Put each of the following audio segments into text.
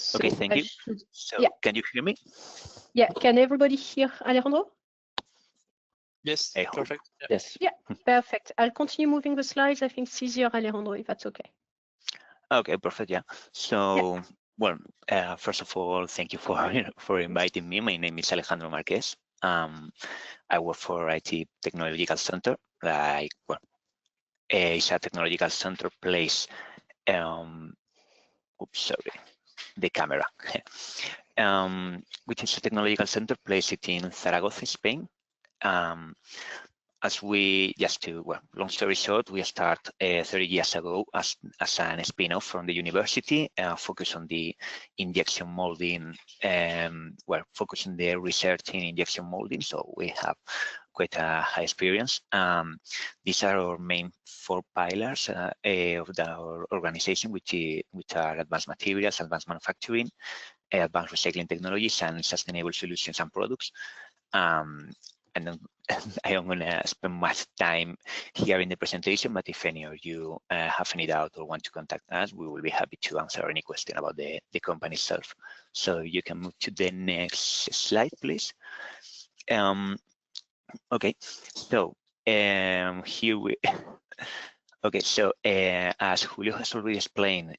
So okay, thank you. So yeah. can you hear me? Yeah, can everybody hear Alejandro? Yes, I hope. perfect. Yeah. Yes. Yeah, perfect. I'll continue moving the slides. I think it's easier, Alejandro, if that's okay. Okay, perfect. Yeah. So, well, first of all, thank you for inviting me. My name is Alejandro Marquez. I work for IT Technological Center. Like, well, it's a technological center place. Oops, sorry, the camera. Which is a technological center placed in Zaragoza, Spain. As we, just to, well, long story short, we start 30 years ago as an spin-off from the university, focused on the injection molding, well, focused on the research in injection molding. So we have quite a high experience. These are our main 4 pillars of our organization, which are advanced materials, advanced manufacturing, advanced recycling technologies, and sustainable solutions and products. And then I am going to spend much time here in the presentation, but if any of you have any doubt or want to contact us, we will be happy to answer any question about the company itself. So you can move to the next slide, please. Okay, so here we, okay, so as Julio has already explained,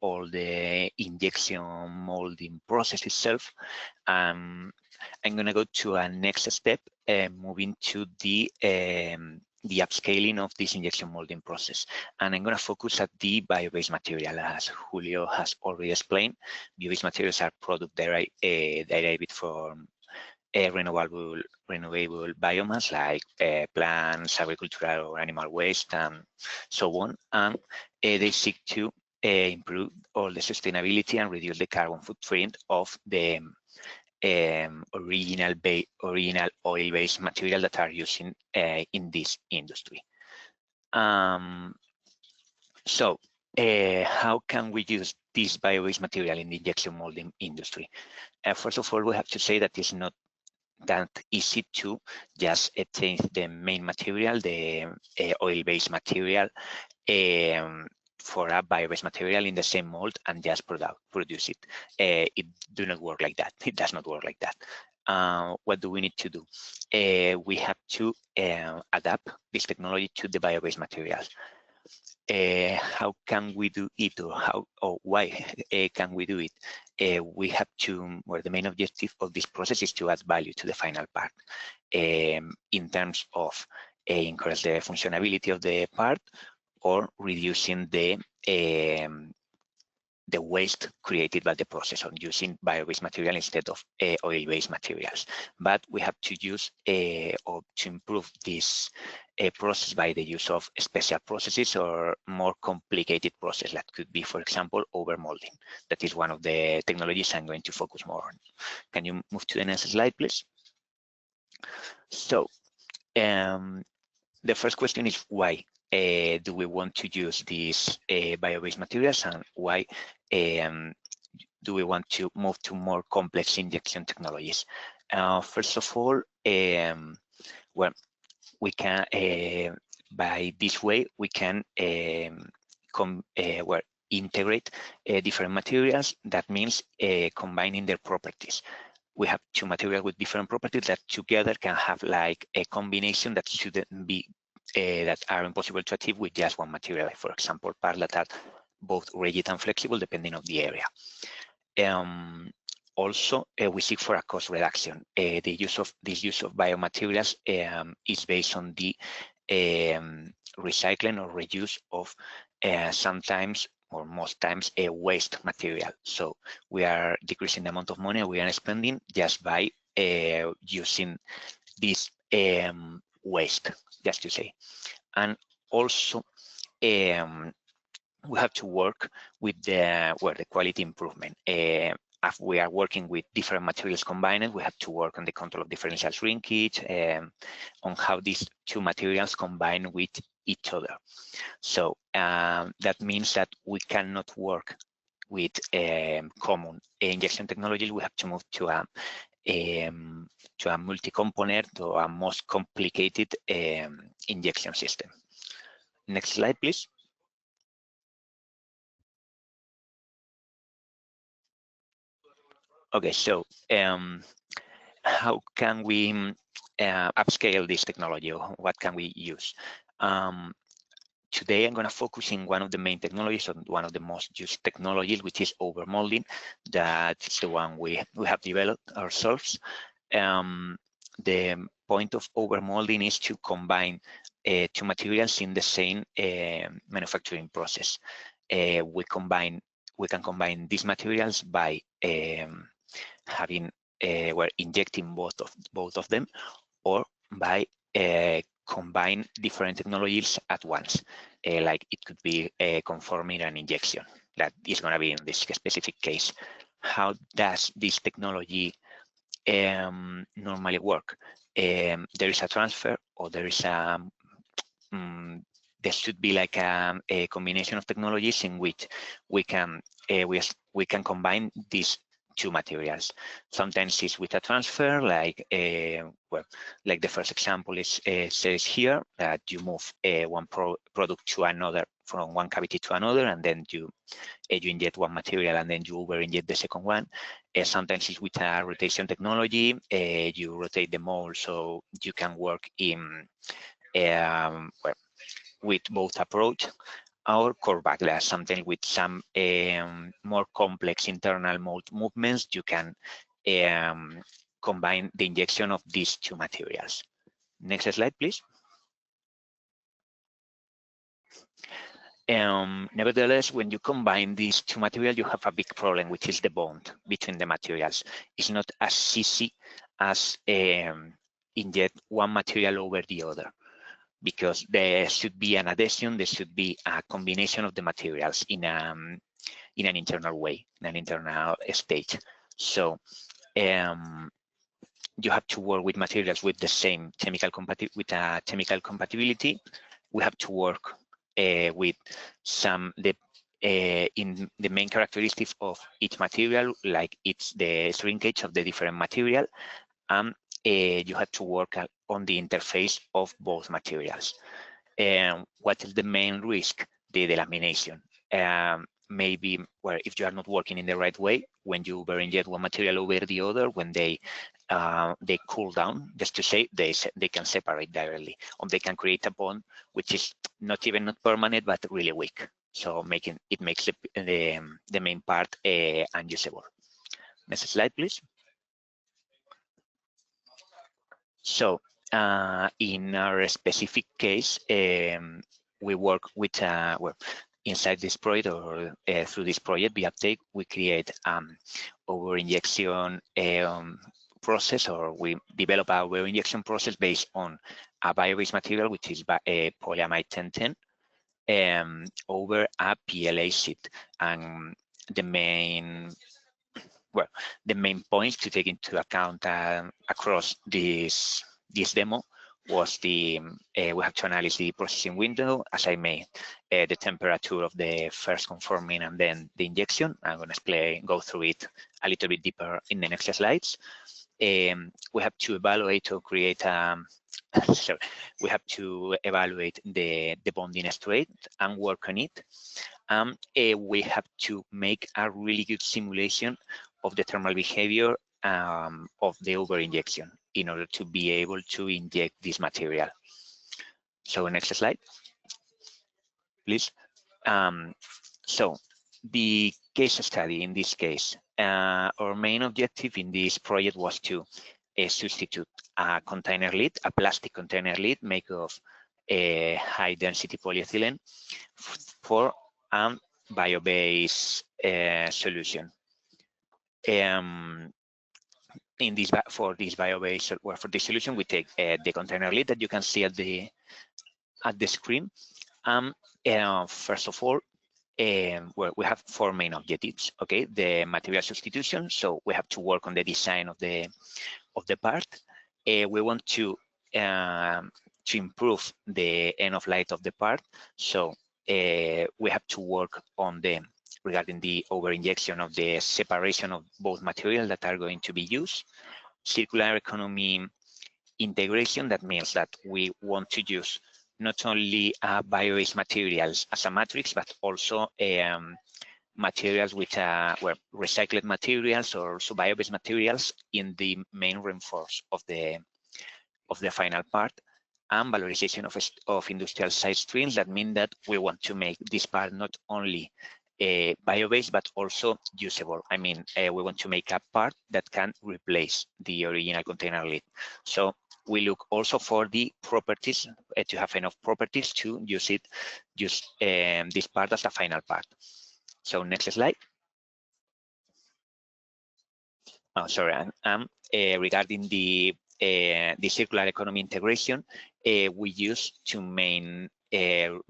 all the injection molding process itself, I'm going to go to a next step, moving to the upscaling of this injection molding process. And I'm going to focus at the bio-based material. As Julio has already explained, bio-based materials are product derived from renewable biomass like plants, agricultural or animal waste, and so on. And they seek to improve all the sustainability and reduce the carbon footprint of the original oil-based material that are used in this industry. So how can we use this bio-based material in the injection molding industry? First of all, we have to say that it's not that easy to just change the main material, the oil-based material, for a bio-based material in the same mold and just produce it. It do not work like that. It does not work like that. What do we need to do? We have to adapt this technology to the bio-based materials. How can we do it, or why can we do it? We have to, well, the main objective of this process is to add value to the final part in terms of increase the functionality of the part or reducing the waste created by the process of using bio-based material instead of oil-based materials. But we have to use or to improve this process by the use of special processes or more complicated process that could be, for example, overmolding. That is one of the technologies I'm going to focus more on. Can you move to the next slide, please? So the first question is why do we want to use these bio-based materials, and why do we want to move to more complex injection technologies? First of all, well, we can, by this way, we can well, integrate different materials. That means combining their properties. We have 2 materials with different properties that together can have like a combination that shouldn't be that are impossible to achieve with just one material. For example, parts that are both rigid and flexible depending on the area. Also, we seek for a cost reduction. The use of biomaterials is based on the recycling or reuse of sometimes or most times a waste material. So we are decreasing the amount of money we are spending just by using this waste, just to say. And also we have to work with the quality improvement. If we are working with different materials combined, we have to work on the control of differential shrinkage, on how these 2 materials combine with each other. So that means that we cannot work with common injection technologies. We have to move to a multi-component or a most complicated injection system. Next slide, please. Okay, so how can we upscale this technology, or what can we use? Today, I'm going to focus in one of the main technologies, on one of the most used technologies, which is overmolding. That's the one we have developed ourselves. The point of overmolding is to combine two materials in the same manufacturing process. We can combine these materials by having we're injecting both of them, or by combine different technologies at once, like it could be conforming and injection. That is going to be in this specific case. How does this technology normally work? There is a transfer, or there is there should be like a combination of technologies in which we can combine these two materials. Sometimes it's with a transfer, like well, like the first example is says here, that you move one product to another, from one cavity to another, and then you inject one material and then you over inject the second one. Sometimes it's with a rotation technology. You rotate the mold, so you can work in well, with both approach. Or core backlash, something with some more complex internal mold movements. You can combine the injection of these two materials. Next slide, please. Nevertheless, when you combine these two materials, you have a big problem, which is the bond between the materials. It's not as easy as inject one material over the other, because there should be an adhesion, there should be a combination of the materials in an internal way, in an internal stage. So you have to work with materials with the same chemical compatibility. We have to work with some in the main characteristics of each material, like it's the shrinkage of the different material. You have to work on the interface of both materials. What is the main risk? The delamination. Maybe where if you are not working in the right way, when you over-inject one material over the other, when they cool down, just to say, they can separate directly, or they can create a bond which is not permanent, but really weak. So makes the main part unusable. Next slide, please. So in our specific case, we work with well, inside this project, or through this project, ViaPtake, we create over injection process, or we develop our over injection process based on a bio-based material, which is polyamide 1010, over a PLA sheet. And the main points to take into account across this demo was we have to analyze the processing window, as I made, the temperature of the first conforming and then the injection. I'm going to go through it a little bit deeper in the next slides. We have to evaluate or create sorry, we have to evaluate the bonding strength and work on it. We have to make a really good simulation of the thermal behavior of the over injection in order to be able to inject this material. So next slide, please. So the case study in this case, our main objective in this project was to substitute a container lid, a plastic container lid made of a high density polyethylene for a bio-based solution. For this bio-based, or for this solution, we take the container lid that you can see at the screen. First of all, well, we have four main objectives. Okay, the material substitution. So we have to work on the design of the part. We want to improve the end of life of the part. So we have to work on regarding the over injection of the separation of both materials that are going to be used. Circular economy integration, that means that we want to use not only bio-based materials as a matrix, but also materials which were recycled materials or bio-based materials in the main reinforce of the final part, and valorization of industrial side streams. That mean that we want to make this part not only bio-based but also usable. I mean, we want to make a part that can replace the original container lid. So we look also for the properties to have enough properties to use this part as a final part. So next slide. Oh, sorry. Regarding the circular economy integration, we use two main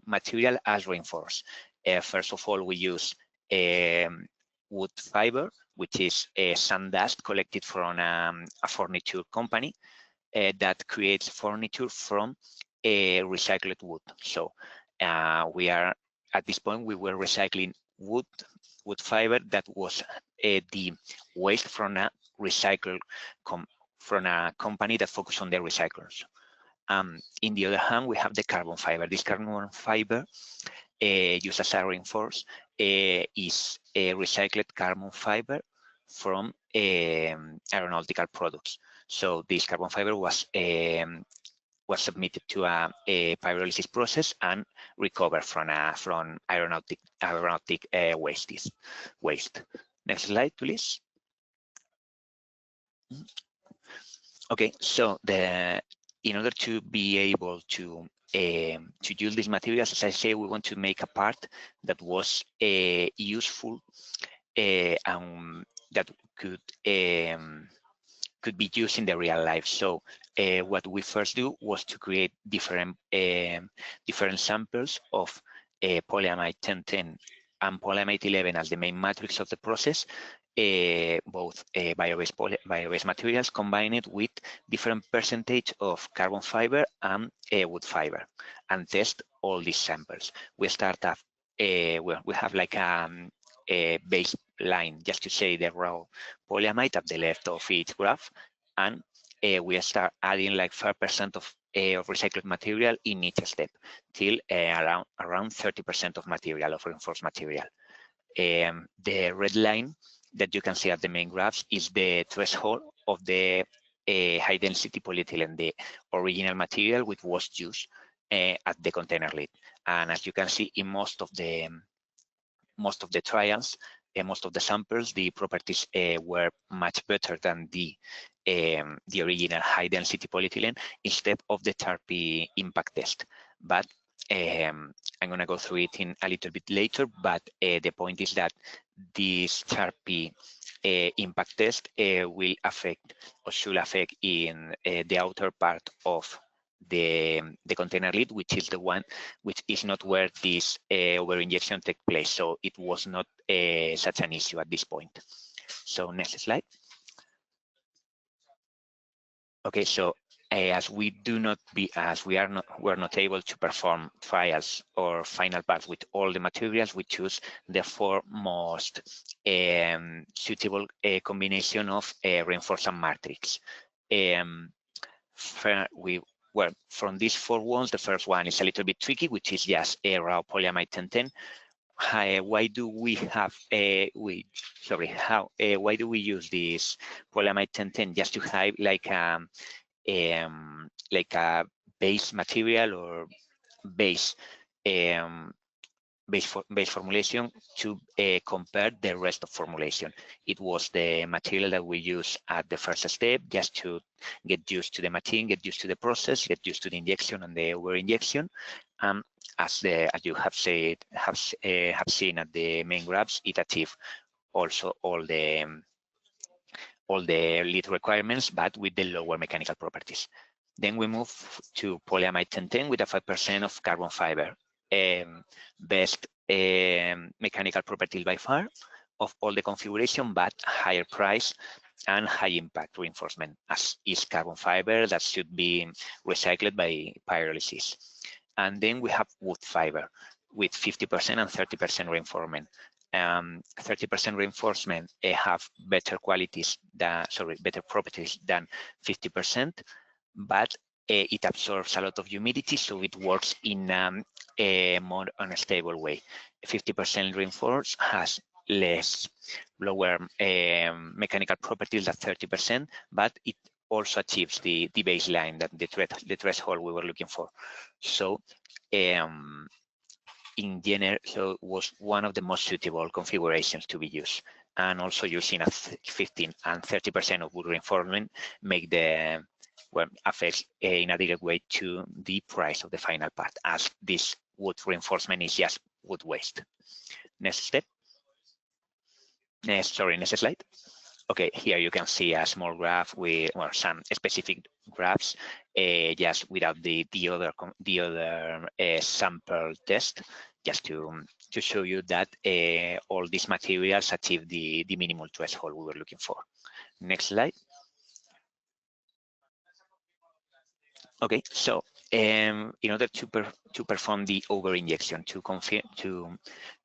material as reinforce. First of all, we use wood fiber, which is sand dust collected from a furniture company that creates furniture from recycled wood. So we are at this point we were recycling wood fiber that was the waste from a recycle from a company that focused on the recyclers. In the other hand, we have the carbon fiber. This carbon fiber used as a reinforce is a recycled carbon fiber from aeronautical products. So this carbon fiber was submitted to a pyrolysis process and recovered from aeronautic waste. Next slide, please. Okay, so in order to be able to use these materials, as I say, we want to make a part that was useful and that could be used in the real life. So what we first do was to create different samples of polyamide 1010 and polyamide 11 as the main matrix of the process, both bio-based materials combined with different percentage of carbon fiber and wood fiber, and test all these samples. We start off, we have like a baseline, just to say the raw polyamide at the left of each graph, and we start adding like 5% of recycled material in each step till around 30% of material, of reinforced material. The red line that you can see at the main graphs is the threshold of the high density polyethylene, the original material which was used at the container lid. And as you can see, in most of the trials, most of the samples, the properties were much better than the original high density polyethylene instead of the Charpy impact test. But I'm going to go through it in a little bit later, but the point is that this Charpy impact test will affect, or should affect, in the outer part of the container lid, which is the one which is not where this over injection takes place. So it was not such an issue at this point. So next slide. Okay, so as we were not able to perform trials or final parts with all the materials, we choose the four most suitable combination of reinforced and matrix. Well, from these four ones, the first one is a little bit tricky, which is just a raw polyamide 1010. Why do we use this polyamide 1010? Just to have like a base material or base formulation to compare the rest of formulation. It was the material that we use at the first step, just to get used to the machine, get used to the process, get used to the injection and the over injection. As you have seen at the main graphs, it achieved also all the lead requirements, but with the lower mechanical properties. Then we move to polyamide 1010 with a 5% of carbon fiber. Best mechanical properties by far of all the configuration, but higher price and high impact reinforcement, as is carbon fiber that should be recycled by pyrolysis. And then we have wood fiber with 50% and 30% reinforcement. 30% reinforcement have better properties than 50%, but it absorbs a lot of humidity, so it works in a more unstable way. 50% reinforced has less lower mechanical properties than 30%, but it also achieves the baseline, that the threshold we were looking for. So in general, so it was one of the most suitable configurations to be used. And also using a 15 and 30% of wood reinforcement make the affects in a direct way to the price of the final part, as this wood reinforcement is just wood waste. Next step. Next slide. Okay, here you can see a small graph with some specific graphs, just without the other sample test, just to show you that all these materials achieve the minimal threshold we were looking for. Next slide. Okay, so in order to perform the over-injection, to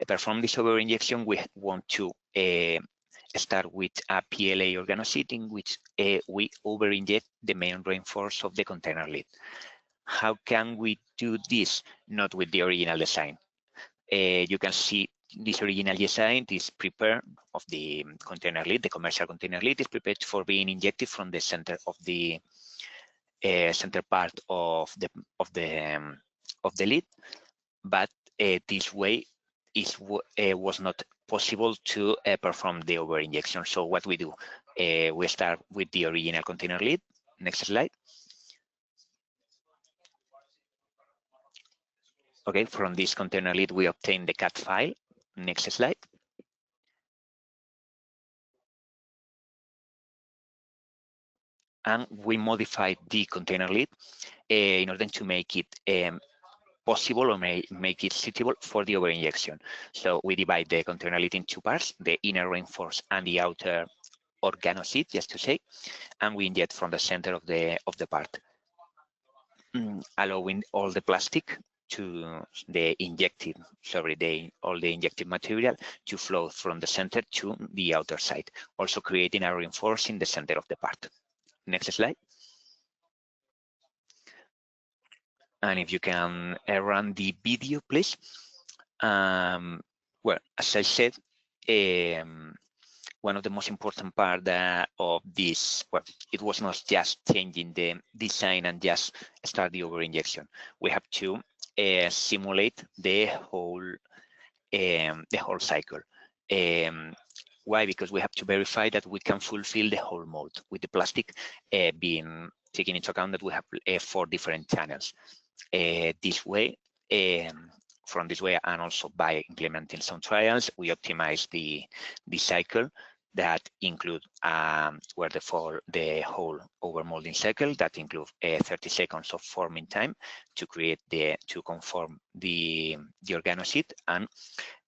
perform this over-injection, we want to start with a PLA organoseed in which we over-inject the main reinforce of the container lid. How can we do this? Not with the original design. You can see this original design is prepared of the container lid. The commercial container lid is prepared for being injected from the center of the center part of the lid, but this way was not possible to perform the over injection. So what we do, we start with the original container lid. Next slide. Okay, from this container lid we obtain the CAD file. Next slide. And we modified the container lid in order to make it possible or make it suitable for the over-injection. So we divide the container lid in two parts, the inner reinforce and the outer organoseed, just to say, and we inject from the center of the part, allowing all the plastic to all the injected material to flow from the center to the outer side, also creating a reinforce in the center of the part. Next slide. And if you can run the video, please. Well, as I said, one of the most important part of this, well, it was not just changing the design and just start the over-injection. We have to simulate the whole cycle. Why? Because we have to verify that we can fulfill the whole mold with the plastic being taken into account that we have 4 different channels. This way, from this way, and also by implementing some trials, we optimize the cycle that include where the whole over molding cycle that include 30 seconds of forming time to conform the organoseed, and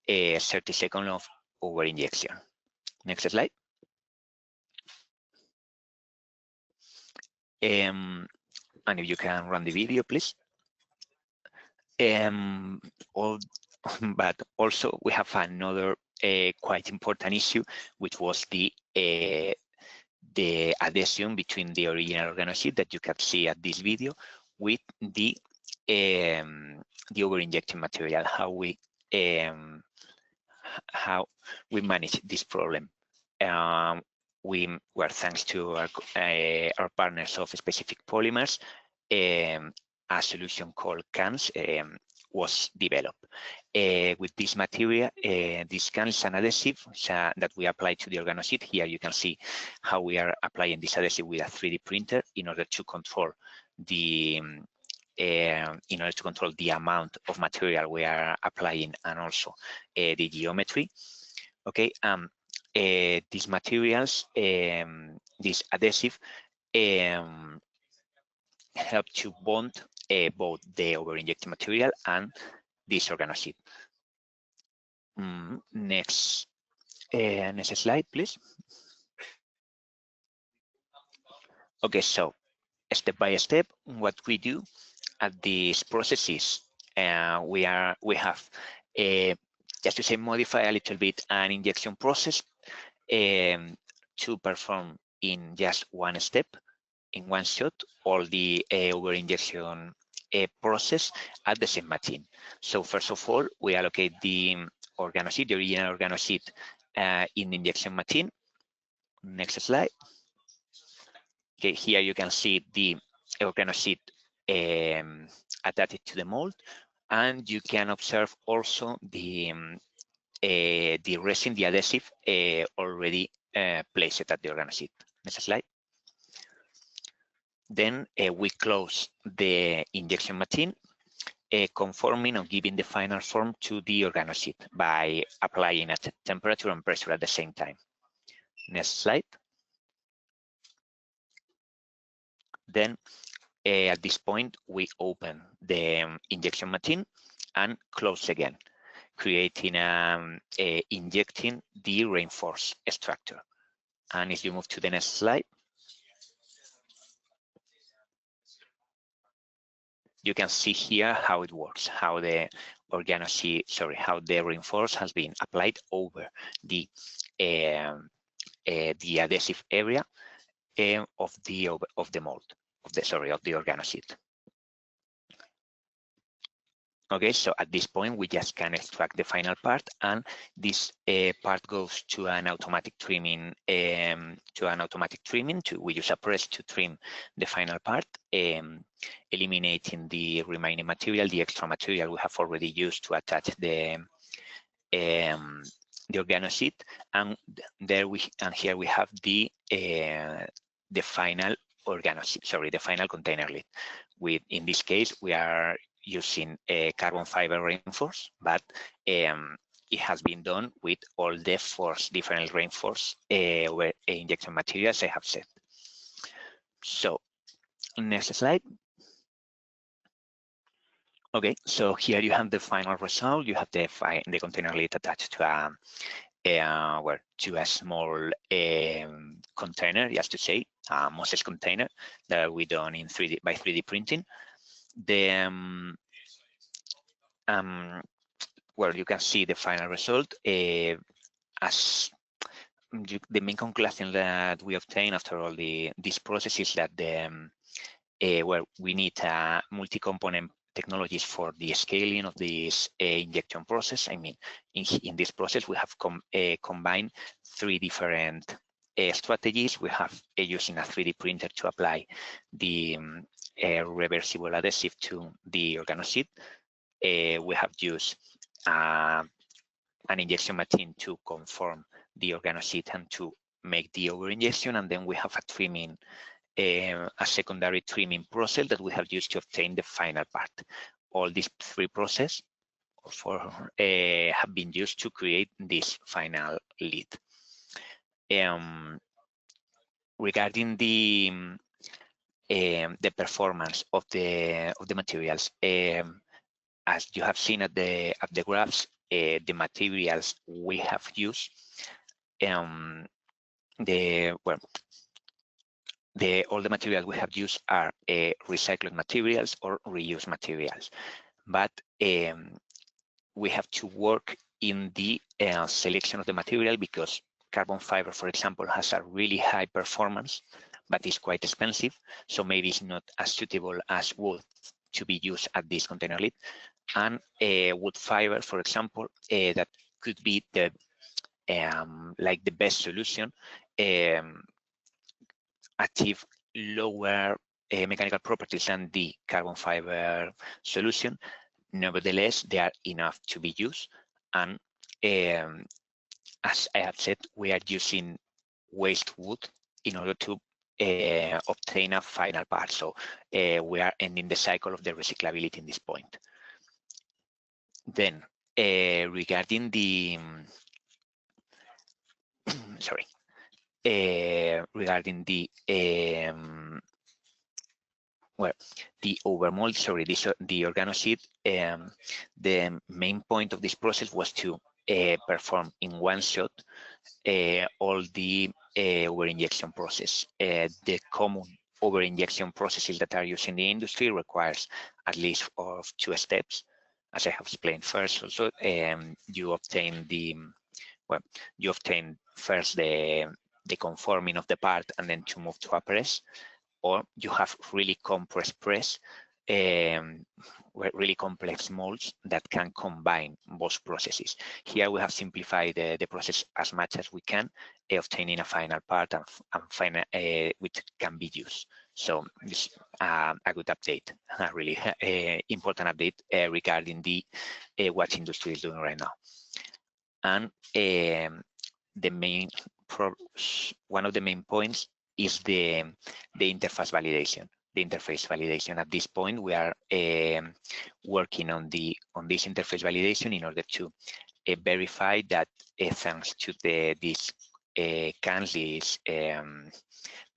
30 seconds of over injection. Next slide. And if you can run the video, please. But also we have another quite important issue, which was the adhesion between the original organoseed that you can see at this video with the over-injecting material. How we manage this problem. We were, thanks to our partners of Specific Polymers, a solution called CANS was developed. With this material, this CANS is an adhesive that we apply to the organoseed. Here you can see how we are applying this adhesive with a 3D printer in order to control the amount of material we are applying, and also the geometry. Okay, these materials, this adhesive, help to bond both the over-injected material and this organoseed. Next slide, please. Okay, so step by step, what we do at these processes, we have just to say, modify a little bit an injection process to perform in just one step, in one shot, all the over-injection process at the same machine. So first of all, we allocate the organoseed, the original organoseed, in the injection machine. Next slide. Okay, here you can see the organosheet attached to the mold, and you can observe also the resin, the adhesive, already placed at the organosheet. Next slide. Then we close the injection machine, conforming or giving the final form to the organosheet by applying a temperature and pressure at the same time. Next slide. Then at this point, we open the injection machine and close again, creating injecting the reinforced structure. And if you move to the next slide, you can see here how it works, how the reinforce has been applied over the adhesive area of the mold, of the organosheet. Okay, so at this point we just can extract the final part, and this part goes to an automatic trimming. We use a press to trim the final part, eliminating the remaining material, the extra material we have already used to attach the organosheet, and here we have the final organosheet, the final container lid. In this case, we are using a carbon fiber reinforce, but it has been done with all the 4 different reinforced injection materials I have said. So next slide. Okay, so here you have the final result. You have the container lid attached to a small container, just to say, a Moses container that we done in 3D by 3D printing. Where you can see the final result. The main conclusion that we obtain after all this process is that where we need multi-component technologies for the scaling of this injection process. I mean, in this process, we have combined 3 different strategies. We have using a 3D printer to apply the reversible adhesive to the organosheet. We have used an injection machine to conform the organosheet and to make the over-injection, and then we have a trimming, a secondary trimming process that we have used to obtain the final part. All these 3 processes have been used to create this final lid. Regarding the performance of the materials, as you have seen at the graphs, the materials we have used, all the materials we have used are recycled materials or reused materials, but we have to work in the selection of the material, because carbon fiber, for example, has a really high performance, but it's quite expensive, so maybe it's not as suitable as wood to be used at this container lid. And wood fiber, for example, that could be the like the best solution, achieve lower mechanical properties than the carbon fiber solution. Nevertheless, they are enough to be used. And as I have said, we are using waste wood in order to obtain a final part. So we are ending the cycle of the recyclability in this point. Then regarding the regarding the the overmold, the organosheet, the main point of this process was to perform in one shot all the over-injection process. The common over-injection processes that are used in the industry requires at least of 2 steps. As I have explained first, also you obtain first the conforming of the part, and then to move to a press, or you have really compressed press really complex molds that can combine both processes. Here we have simplified the process as much as we can, obtaining a final part and final, which can be used. So this is a good update, a really important update regarding the what industry is doing right now. And the main one of the main points is the interface validation. The interface validation. At this point, we are working on this interface validation in order to verify that thanks to this cans,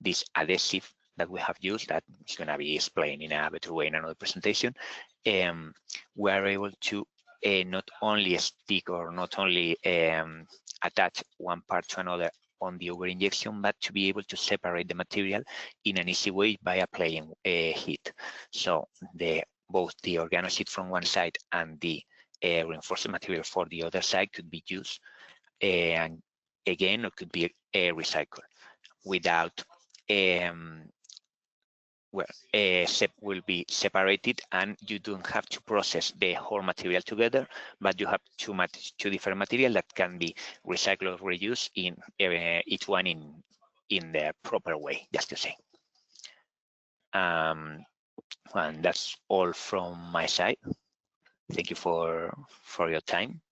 this adhesive that we have used, that is going to be explained in a better way in another presentation, we are able to not only stick or not only attach one part to another on the over-injection, but to be able to separate the material in an easy way by applying heat. So both the organosheet from one side and the reinforced material for the other side could be used, and again, it could be recycled without will be separated, and you don't have to process the whole material together, but you have two different material that can be recycled or reused in each one in the proper way, just to say. And that's all from my side. Thank you for your time.